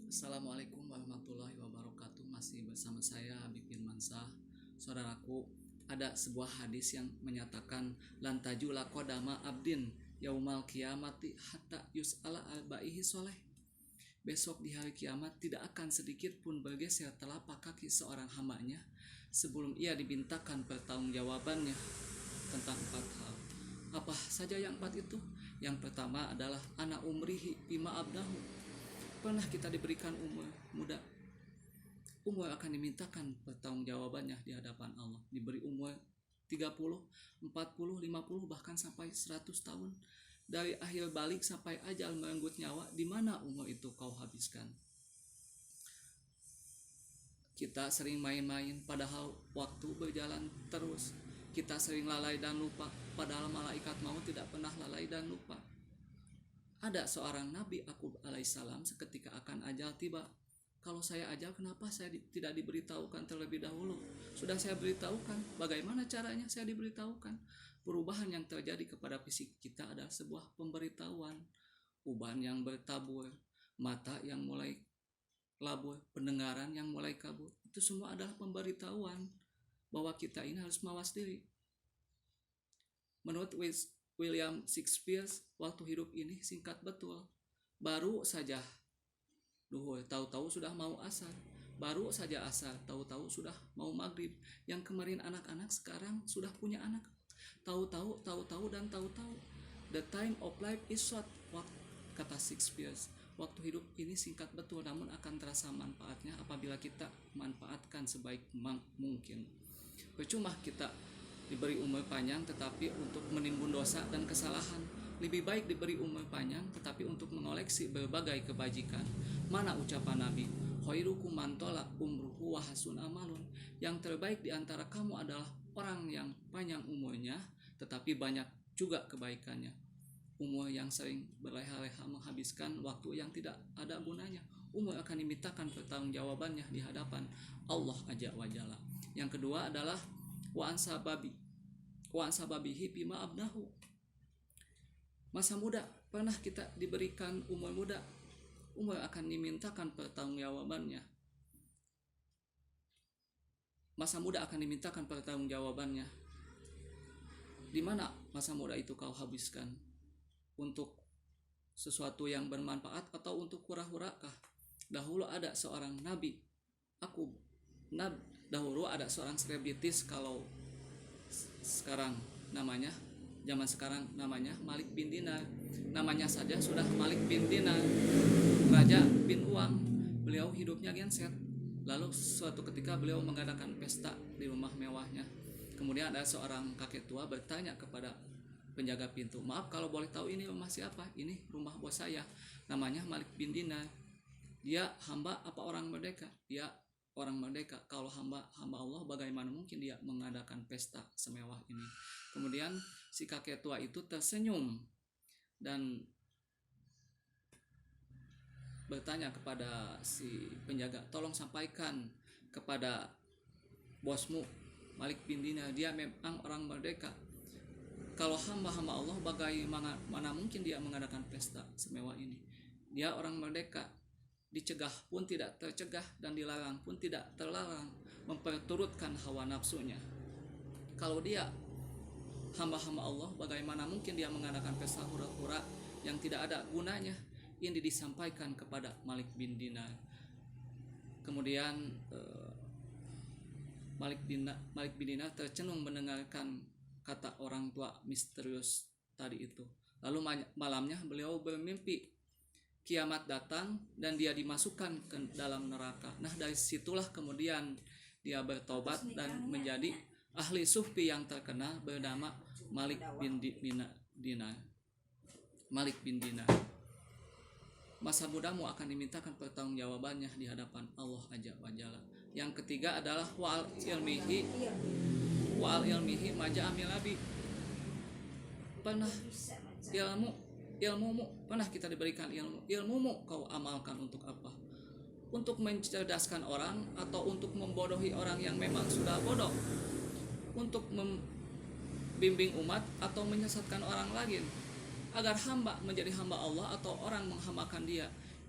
Assalamualaikum warahmatullahi wabarakatuh. Masih bersama saya Habib Firmansyah. Saudaraku, ada sebuah hadis yang menyatakan lan tajula qadama abdin yaumal kiamati hatta yus'ala albaihi soleh. Besok di hari kiamat tidak akan sedikit pun bergeser telapak kaki seorang hambanya sebelum ia dimintakan pertanggungjawabannya tentang empat hal. Apa saja yang empat itu? Yang pertama adalah anak umrihi bima abdahu. Pernah kita diberikan umur muda, umur akan dimintakan pertanggungjawabannya di hadapan Allah. Diberi umur 30, 40, 50, bahkan sampai 100 tahun. Dari akhir balik sampai ajal merenggut nyawa, di mana umur itu kau habiskan? Kita sering main-main, padahal waktu berjalan terus. Kita sering lalai dan lupa, padahal malaikat maut tidak pernah lalai dan lupa. Ada seorang Nabi Yakub alaihissalam seketika akan ajal tiba. Kalau saya ajal, kenapa saya tidak diberitahukan terlebih dahulu? Sudah saya beritahukan. Bagaimana caranya saya diberitahukan? Perubahan yang terjadi kepada fisik kita adalah sebuah pemberitahuan. Uban yang bertabur, mata yang mulai labur, pendengaran yang mulai kabur. Itu semua adalah pemberitahuan bahwa kita ini harus mawas diri. Menurut William Shakespeare, waktu hidup ini singkat betul. Baru saja duhur, tahu-tahu sudah mau asar. Baru saja asar, tahu-tahu sudah mau maghrib. Yang kemarin anak-anak sekarang sudah punya anak. Tahu-tahu, dan tahu-tahu. The time of life is short, kata Shakespeare. Waktu hidup ini singkat betul, namun akan terasa manfaatnya apabila kita manfaatkan sebaik mungkin. Percuma kita diberi umur panjang tetapi untuk menimbun dosa dan kesalahan. Lebih baik diberi umur panjang tetapi untuk mengoleksi berbagai kebajikan. Mana ucapan Nabi, khairukum man tala umruhu wa hasun amalun. Yang terbaik di antara kamu adalah orang yang panjang umurnya tetapi banyak juga kebaikannya. Umur yang sering berleha-leha menghabiskan waktu yang tidak ada gunanya. Umur akan dimintakan pertanggungjawabannya di hadapan Allah Azza wa Jalla. Yang kedua adalah wa ansababihi bima abnahu. Masa muda, pernah kita diberikan umur muda, umur akan dimintakan pertanggungjawabannya. Masa muda akan dimintakan pertanggungjawabannya. Di mana masa muda itu kau habiskan? Untuk sesuatu yang bermanfaat atau untuk hura-hurakah? Dahulu ada seorang nabi, dahulu ada seorang selebritis, kalau sekarang namanya, zaman sekarang namanya Malik bin Dinar. Namanya saja sudah Malik bin Dinar, raja bin uang. Beliau hidupnya genset. Lalu suatu ketika beliau mengadakan pesta di rumah mewahnya. Kemudian ada seorang kakek tua bertanya kepada penjaga pintu, maaf kalau boleh tahu ini rumah siapa? Ini rumah bos saya, namanya Malik bin Dinar. Dia hamba apa orang merdeka? Dia orang merdeka. Kalau hamba Allah, bagaimana mungkin dia mengadakan pesta semewah ini? Kemudian si kakek tua itu tersenyum dan bertanya kepada si penjaga, tolong sampaikan kepada bosmu Malik bin Dinar, dia memang orang merdeka. Kalau hamba-hamba Allah, bagaimana mungkin dia mengadakan pesta semewah ini? Dia orang merdeka, dicegah pun tidak tercegah dan dilarang pun tidak terlarang, memperturutkan hawa nafsunya. Kalau dia hamba-hamba Allah, bagaimana mungkin dia mengadakan pesta hura-hura yang tidak ada gunanya? Ini disampaikan kepada Malik bin Dinar. Kemudian Malik bin Dinar tercenung mendengarkan kata orang tua misterius tadi itu. Lalu malamnya beliau bermimpi kiamat datang dan dia dimasukkan ke dalam neraka. Nah, dari situlah kemudian dia bertobat dan menjadi ahli sufi yang terkenal bernama Malik bin Dinar. Malik bin Dinar. Masa mudamu akan dimintakan pertanggungjawabannya di hadapan Allah Azza wa Jalla. Yang ketiga adalah wa'al ilmihi maja amilabi. Pernah ilmumu, pernah kita diberikan ilmumu kau amalkan untuk apa? Untuk mencerdaskan orang atau untuk membodohi orang yang memang sudah bodoh? Untuk membimbing umat atau menyesatkan orang lain agar hamba menjadi hamba Allah atau orang menghambakan dia?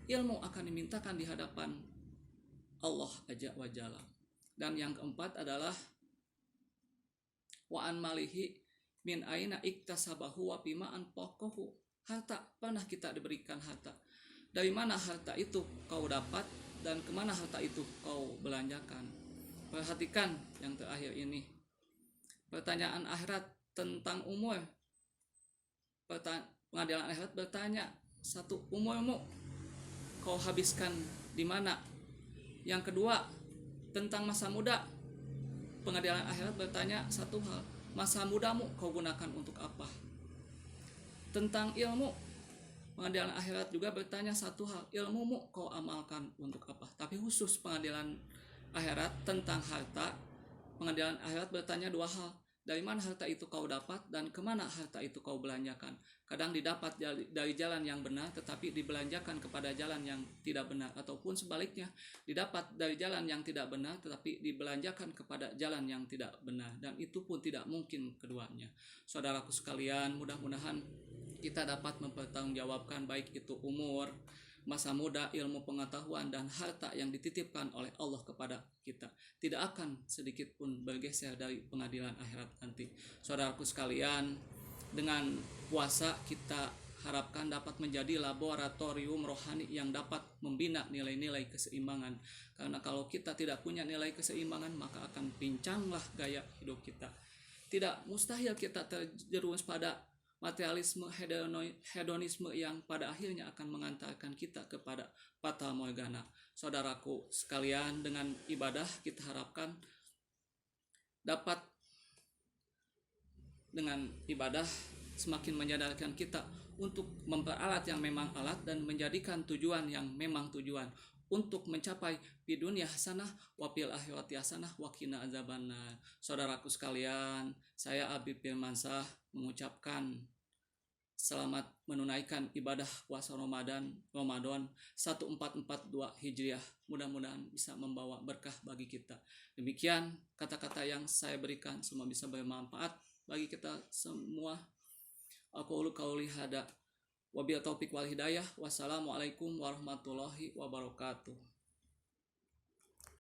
ilmu akan dimintakan di hadapan Allah Azza wa Jalla. Dan yang keempat adalah wa an malihi min aina iktasabahu wa bima anfaqahu. Harta, pernah kita diberikan harta, dari mana harta itu kau dapat dan kemana harta itu kau belanjakan. Perhatikan yang terakhir ini, pertanyaan akhirat tentang umur. Pengadilan akhirat bertanya, satu, umurmu kau habiskan di mana? Yang kedua, tentang masa muda. Pengadilan akhirat bertanya satu hal, masa mudamu kau gunakan untuk apa? Tentang ilmu, pengadilan akhirat juga bertanya satu hal, ilmumu kau amalkan untuk apa? Tapi khusus pengadilan akhirat tentang harta, pengadilan akhirat bertanya dua hal, dari mana harta itu kau dapat dan kemana harta itu kau belanjakan. Kadang didapat dari jalan yang benar tetapi dibelanjakan kepada jalan yang tidak benar, ataupun sebaliknya, didapat dari jalan yang tidak benar tetapi dibelanjakan kepada jalan yang tidak benar, dan itu pun tidak mungkin keduanya. Saudaraku sekalian, mudah-mudahan kita dapat mempertanggungjawabkan baik itu umur, masa muda, ilmu pengetahuan, dan harta yang dititipkan oleh Allah kepada kita tidak akan sedikit pun bergeser dari pengadilan akhirat nanti. Saudaraku sekalian, dengan puasa kita harapkan dapat menjadi laboratorium rohani yang dapat membina nilai-nilai keseimbangan. Karena kalau kita tidak punya nilai keseimbangan, maka akan pincanglah gaya hidup kita. Tidak mustahil kita terjerumus pada materialisme, hedonisme yang pada akhirnya akan mengantarkan kita kepada fata morgana. Saudaraku sekalian, dengan ibadah kita harapkan dapat, dengan ibadah semakin menyadarkan kita untuk memperalat yang memang alat dan menjadikan tujuan yang memang tujuan, untuk mencapai di dunia hasanah wa fil akhirati hasanah wa qina azabannar. Saudaraku sekalian, saya Habib Firmansyah mengucapkan selamat menunaikan ibadah puasa Ramadan 1442 Hijriah. Mudah-mudahan bisa membawa berkah bagi kita. Demikian kata-kata yang saya berikan, semua bisa bermanfaat bagi kita semua. Aqulu qauli hada wabillahi taufiq wal hidayah. Wassalamualaikum warahmatullahi wabarakatuh.